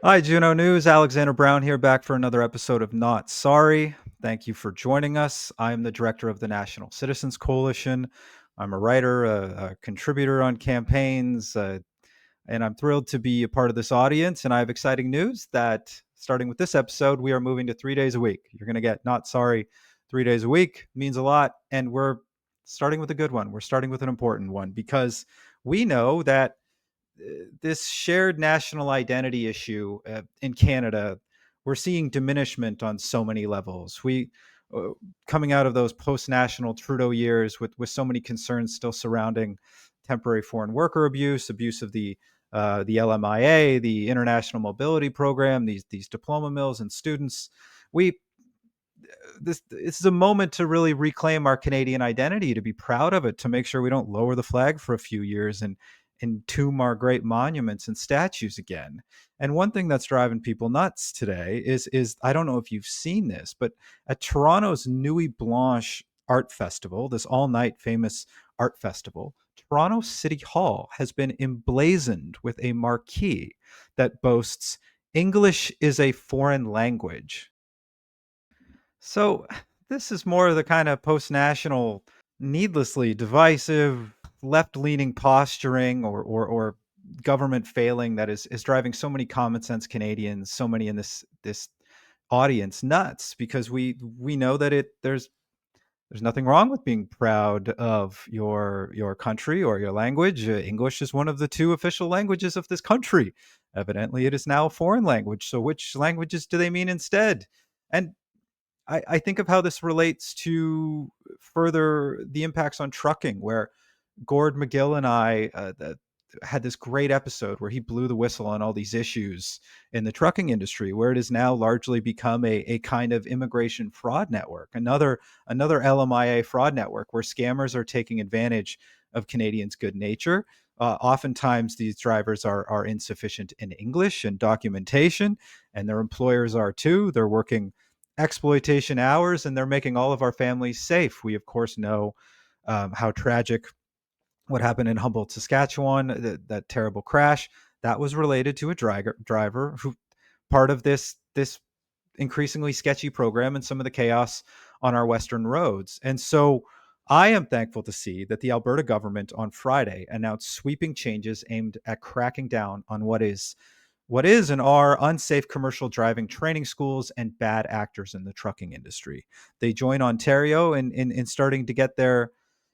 Hi, Juno News. Alexander Brown here, back for another episode of Not Sorry. Thank you for joining us. I'm the director of the National Citizens Coalition. I'm a writer, a contributor on campaigns, and I'm thrilled to be a part of this audience. And I have exciting news that starting with this episode, we are moving to 3 days a week. You're going to get Not Sorry 3 days a week. It means a lot. And we're starting with a good one. We're starting with an important one because we know that this shared national identity issue in Canada, we're seeing diminishment on so many levels. We coming out of those post-national Trudeau years with so many concerns still surrounding temporary foreign worker abuse, abuse of the LMIA, the International Mobility Program, these diploma mills and students. We this is a moment to really reclaim our Canadian identity, to be proud of it, to make sure we don't lower the flag for a few years and entomb our great monuments and statues again. And one thing that's driving people nuts today is I don't know if you've seen this, but at Toronto's Nuit Blanche Art Festival, this all-night famous art festival, Toronto City Hall has been emblazoned with a marquee that boasts English is a foreign language. So this is more of the kind of post-national, needlessly divisive, left-leaning posturing or government failing that is driving so many common sense Canadians, so many in this audience nuts because we know that there's nothing wrong with being proud of your country or your language. English is one of the two official languages of this country. Evidently, it is now a foreign language. So which languages do they mean instead? And I think of how this relates to further the impacts on trucking, where Gord Magill and I had this great episode where he blew the whistle on all these issues in the trucking industry, where it has now largely become a kind of immigration fraud network, another LMIA fraud network where scammers are taking advantage of Canadians' good nature. Oftentimes, these drivers are insufficient in English and documentation, and their employers are too. They're working exploitation hours and they're making all of our families safe. We, of course, know how tragic what happened in Humboldt, Saskatchewan, that terrible crash. That was related to a driver who part of this increasingly sketchy program and some of the chaos on our western roads. And so I am thankful to see that the Alberta government on Friday announced sweeping changes aimed at cracking down on what is and are unsafe commercial driving training schools and bad actors in the trucking industry. They join Ontario in starting to get their,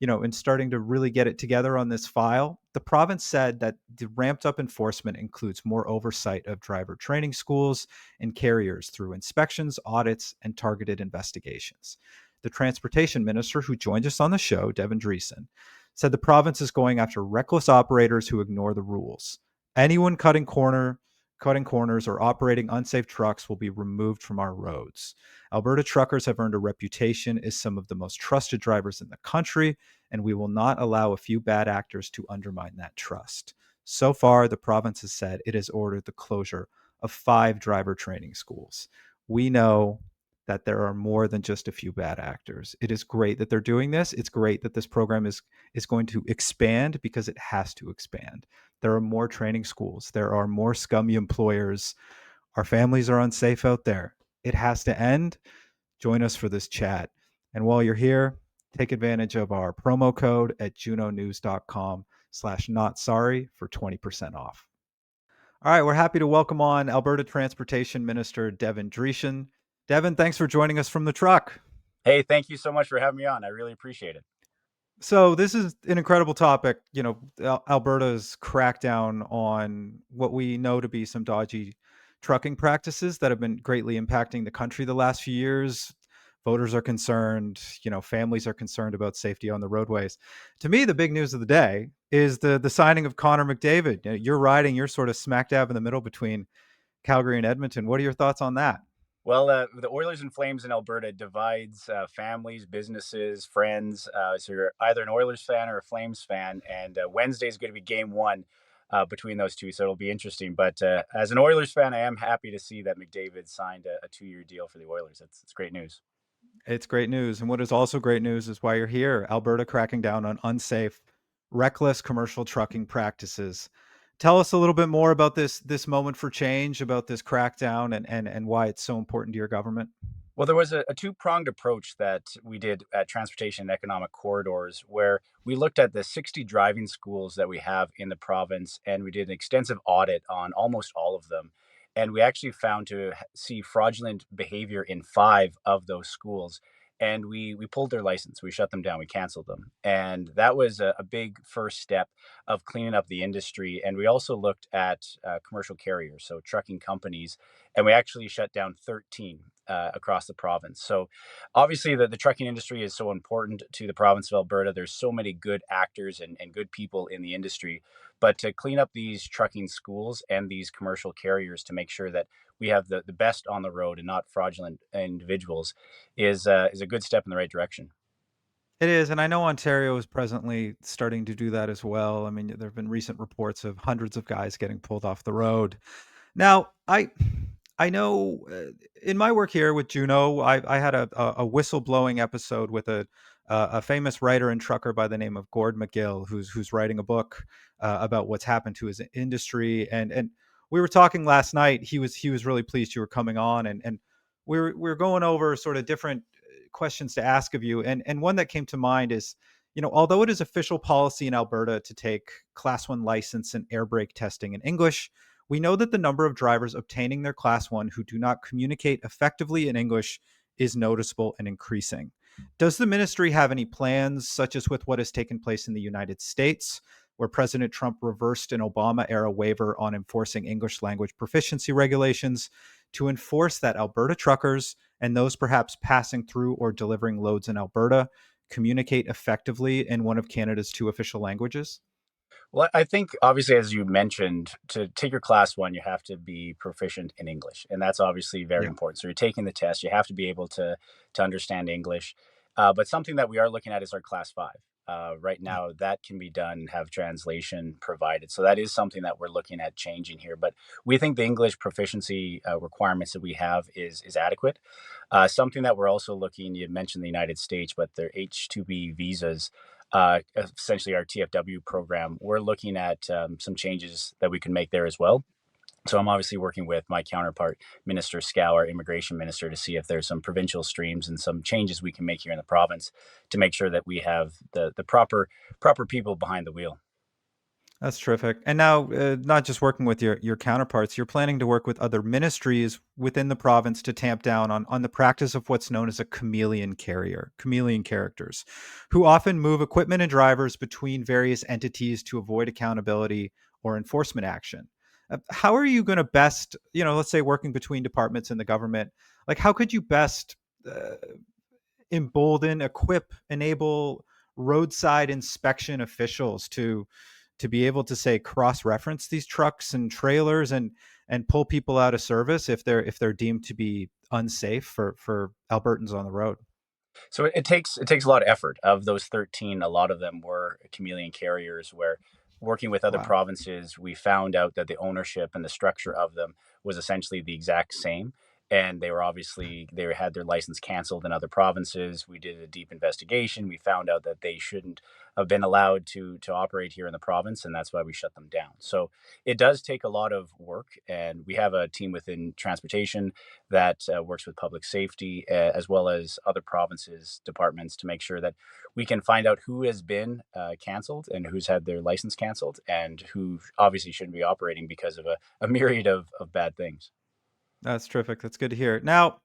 in starting to really get it together on this file. The province said that the ramped up enforcement includes more oversight of driver training schools and carriers through inspections, audits, and targeted investigations. The transportation minister who joined us on the show, Devin Dreeshen, said the province is going after reckless operators who ignore the rules. Anyone cutting corners or operating unsafe trucks will be removed from our roads. Alberta truckers have earned a reputation as some of the most trusted drivers in the country, and we will not allow a few bad actors to undermine that trust. So far, the province has said it has ordered the closure of 5 driver training schools. We know that there are more than just a few bad actors. It is great that they're doing this. It's great that this program is going to expand because it has to expand. There are more training schools. There are more scummy employers. Our families are unsafe out there. It has to end. Join us for this chat. And while you're here, take advantage of our promo code at junonews.com/not sorry for 20% off. All right, we're happy to welcome on Alberta Transportation Minister Devin Dreeshen. Devin, thanks for joining us from the truck. Hey, thank you so much for having me on. I really appreciate it. So this is an incredible topic. Alberta's crackdown on what we know to be some dodgy trucking practices that have been greatly impacting the country the last few years. Voters are concerned, families are concerned about safety on the roadways. To me, the big news of the day is the signing of Connor McDavid. You're sort of smack dab in the middle between Calgary and Edmonton. What are your thoughts on that? Well, the Oilers and Flames in Alberta divides families, businesses, friends. So you're either an Oilers fan or a Flames fan. And Wednesday is going to be game one between those two. So it'll be interesting. But as an Oilers fan, I am happy to see that McDavid signed a 2-year deal for the Oilers. It's great news. It's great news. And what is also great news is why you're here. Alberta cracking down on unsafe, reckless commercial trucking practices. Tell us a little bit more about this moment for change, about this crackdown, and why it's so important to your government. Well, there was a two-pronged approach that we did at Transportation and Economic Corridors, where we looked at the 60 driving schools that we have in the province, and we did an extensive audit on almost all of them. And we actually found to see fraudulent behavior in 5 of those schools. And we pulled their license, we shut them down, we canceled them. And that was a big first step of cleaning up the industry. And we also looked at commercial carriers, so trucking companies, and we actually shut down 13 across the province. So obviously the trucking industry is so important to the province of Alberta. There's so many good actors and good people in the industry. But to clean up these trucking schools and these commercial carriers to make sure that we have the best on the road and not fraudulent individuals is a good step in the right direction. It is, and I know Ontario is presently starting to do that as well. I mean, there have been recent reports of hundreds of guys getting pulled off the road. Now, I know in my work here with Juno, I had a whistleblowing episode with a famous writer and trucker by the name of Gord Magill, who's writing a book about what's happened to his industry. And we were talking last night. He was really pleased you were coming on, and we were going over sort of different questions to ask of you. And one that came to mind is, although it is official policy in Alberta to take Class One license and air brake testing in English, we know that the number of drivers obtaining their Class 1 who do not communicate effectively in English is noticeable and increasing. Does the ministry have any plans, such as with what has taken place in the United States, where President Trump reversed an Obama era waiver on enforcing English language proficiency regulations, to enforce that Alberta truckers and those perhaps passing through or delivering loads in Alberta communicate effectively in one of Canada's two official languages? Well, I think obviously, as you mentioned, to take your class one, you have to be proficient in English, and that's obviously very Yeah. important. So you're taking the test, you have to be able to understand English. But something that we are looking at is our class five. Right Yeah. now, that can be done, have translation provided. So that is something that we're looking at changing here. But we think the English proficiency requirements that we have is adequate. Something that we're also looking, you mentioned the United States, but their H-2B visas, essentially our TFW program, we're looking at some changes that we can make there as well. So I'm obviously working with my counterpart, Minister Scow, our immigration minister, to see if there's some provincial streams and some changes we can make here in the province to make sure that we have the proper people behind the wheel. That's terrific. And now, not just working with your counterparts, you're planning to work with other ministries within the province to tamp down on the practice of what's known as a chameleon characters, who often move equipment and drivers between various entities to avoid accountability or enforcement action. How are you going to best, let's say working between departments in the government, like how could you best uh, embolden, equip, enable roadside inspection officials to be able to say cross-reference these trucks and trailers and pull people out of service if they're deemed to be unsafe for Albertans on the road? So it takes a lot of effort. Of those 13, a lot of them were chameleon carriers where working with other Wow. provinces, we found out that the ownership and the structure of them was essentially the exact same. And they were obviously they had their license canceled in other provinces. We did a deep investigation. We found out that they shouldn't have been allowed to operate here in the province, and that's why we shut them down. So it does take a lot of work, and we have a team within transportation that works with public safety as well as other provinces departments to make sure that we can find out who has been canceled and who's had their license canceled and who obviously shouldn't be operating because of a myriad of bad things. That's terrific. That's good to hear. Now,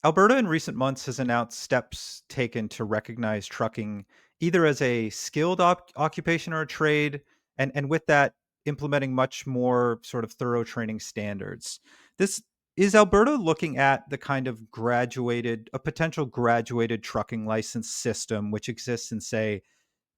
Alberta in recent months has announced steps taken to recognize trucking either as a skilled occupation or a trade, and with that, implementing much more sort of thorough training standards. This is Alberta looking at the kind of a potential graduated trucking license system, which exists in, say,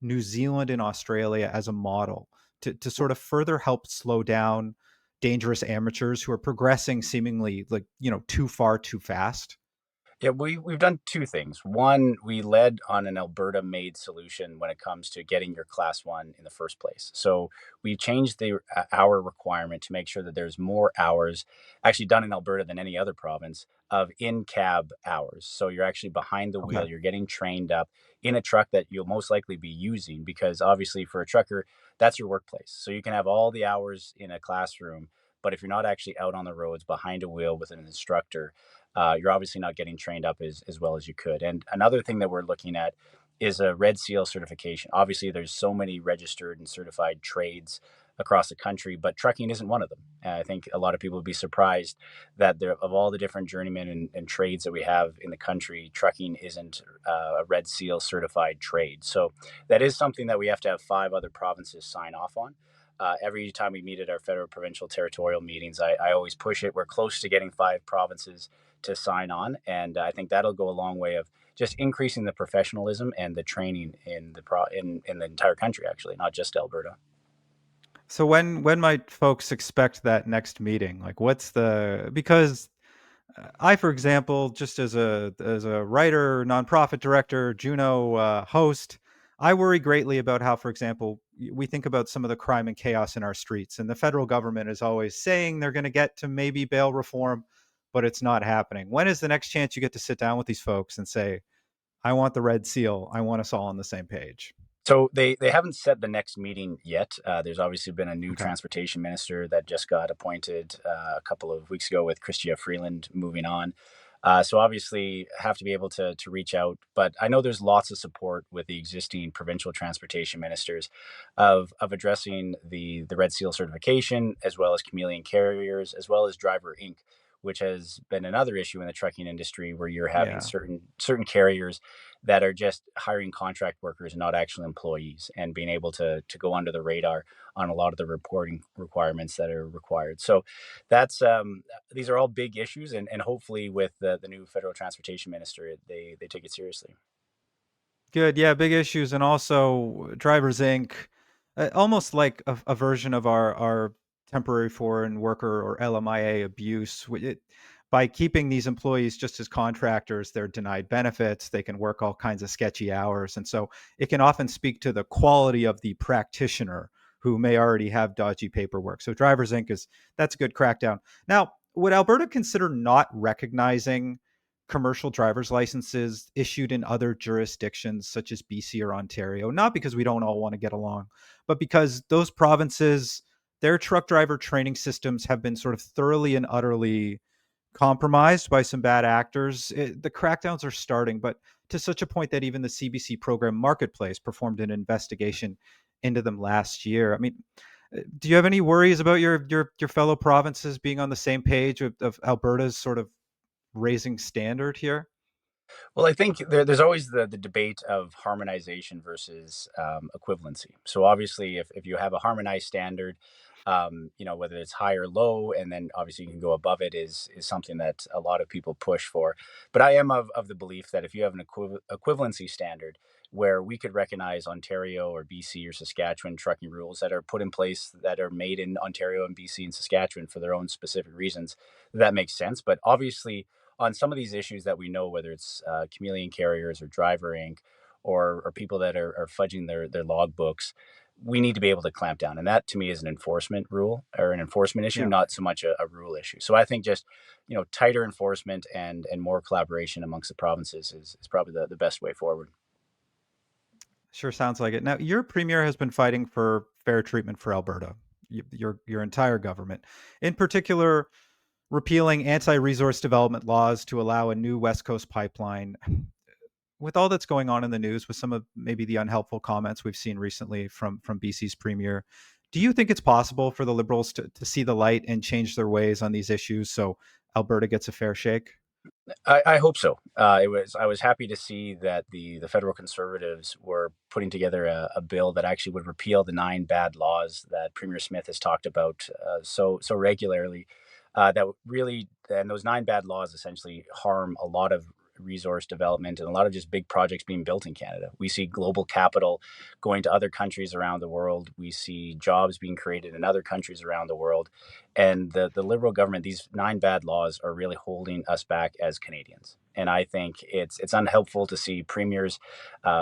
New Zealand and Australia as a model to sort of further help slow down dangerous amateurs who are progressing seemingly like, too far too fast. Yeah, we've done two things. One, we led on an Alberta-made solution when it comes to getting your Class 1 in the first place. So we changed the hour requirement to make sure that there's more hours actually done in Alberta than any other province of in-cab hours. So you're actually behind the Okay. wheel, you're getting trained up in a truck that you'll most likely be using because obviously for a trucker, that's your workplace. So you can have all the hours in a classroom, but if you're not actually out on the roads behind a wheel with an instructor, you're obviously not getting trained up as well as you could. And another thing that we're looking at is a Red Seal certification. Obviously, there's so many registered and certified trades across the country, but trucking isn't one of them. And I think a lot of people would be surprised that there, of all the different journeymen and trades that we have in the country, trucking isn't a Red Seal certified trade. So that is something that we have to have 5 other provinces sign off on. Every time we meet at our federal, provincial, territorial meetings, I always push it. We're close to getting 5 provinces to sign on, and I think that'll go a long way of just increasing the professionalism and the training in the entire country, actually, not just Alberta. So when might folks expect that next meeting? Like, what's the because I, for example, just as a writer, nonprofit director, Juno host, I worry greatly about how, for example, we think about some of the crime and chaos in our streets, and the federal government is always saying they're going to get to maybe bail reform, but it's not happening. When is the next chance you get to sit down with these folks and say, "I want the red seal. I want us all on the same page"? So they haven't set the next meeting yet. There's obviously been a new Okay. transportation minister that just got appointed a couple of weeks ago with Chrystia Freeland moving on. So obviously have to be able to reach out, but I know there's lots of support with the existing provincial transportation ministers of addressing the Red Seal certification as well as chameleon carriers as well as Driver Inc., which has been another issue in the trucking industry where you're having Yeah. certain carriers that are just hiring contract workers, not actual employees, and being able to go under the radar on a lot of the reporting requirements that are required. So that's these are all big issues, and hopefully with the new federal transportation minister, they take it seriously. Good. Yeah, big issues, and also Drivers Inc. Almost like a version of our temporary foreign worker or LMIA abuse. By keeping these employees just as contractors, they're denied benefits. They can work all kinds of sketchy hours, and so it can often speak to the quality of the practitioner who may already have dodgy paperwork. So Drivers Inc. is that's a good crackdown. Now, would Alberta consider not recognizing commercial driver's licenses issued in other jurisdictions such as BC or Ontario, not because we don't all want to get along, but because those provinces, their truck driver training systems have been sort of thoroughly and utterly compromised by some bad actors. The crackdowns are starting, but to such a point that even the CBC program Marketplace performed an investigation into them last year. I mean, do you have any worries about your fellow provinces being on the same page of Alberta's sort of raising standard here? Well, I think there's always the debate of harmonization versus equivalency. So obviously, if you have a harmonized standard, whether it's high or low, and then obviously you can go above it is something that a lot of people push for. But I am of the belief that if you have an equivalency standard where we could recognize Ontario or BC or Saskatchewan trucking rules that are put in place that are made in Ontario and BC and Saskatchewan for their own specific reasons, that makes sense. But obviously, on some of these issues that we know, whether it's chameleon carriers or Driver Inc. Or people that are fudging their logbooks, we need to be able to clamp down. And that to me is an enforcement rule or an enforcement issue, Yeah, not so much a rule issue. So I think just, tighter enforcement and more collaboration amongst the provinces is probably the best way forward. sure sounds like it. Now, your premier has been fighting for fair treatment for Alberta, your entire government. In particular, repealing anti-resource development laws to allow a new West Coast pipeline. With all that's going on in the news, with some of maybe the unhelpful comments we've seen recently from BC's premier, do you think it's possible for the Liberals to see the light and change their ways on these issues so Alberta gets a fair shake? I hope so. I was happy to see that the federal conservatives were putting together a bill that actually would repeal the 9 bad laws that Premier Smith has talked about so regularly. That really and those 9 bad laws essentially harm a lot of resource development and a lot of just big projects being built in Canada. We see global capital going to other countries around the world. We see jobs being created in other countries around the world, and the Liberal government, these 9 bad laws are really holding us back as Canadians. And I think it's unhelpful to see premiers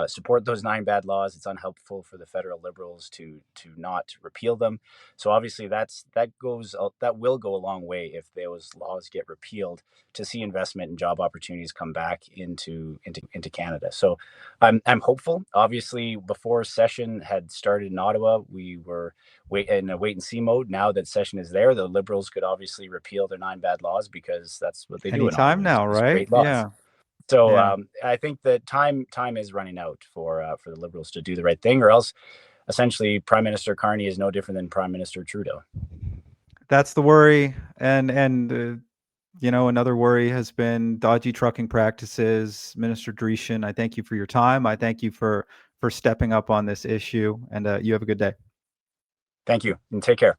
support those 9 bad laws. It's unhelpful for the federal Liberals to not repeal them. So obviously that will go a long way if those laws get repealed, to see investment and job opportunities come back into Canada. So I'm hopeful. Obviously, before session had started in Ottawa, we were in a wait and see mode. Now that session is there, the Liberals could obviously repeal their 9 bad laws, because that's what they do in Anytime Ottawa, now, is right? create laws. Yeah. So Yeah. I think that time is running out for the Liberals to do the right thing, or else essentially Prime Minister Carney is no different than Prime Minister Trudeau. That's the worry. And another worry has been dodgy trucking practices. Minister Dreeshen, I thank you for your time. I thank you for stepping up on this issue, and you have a good day. Thank you, and take care.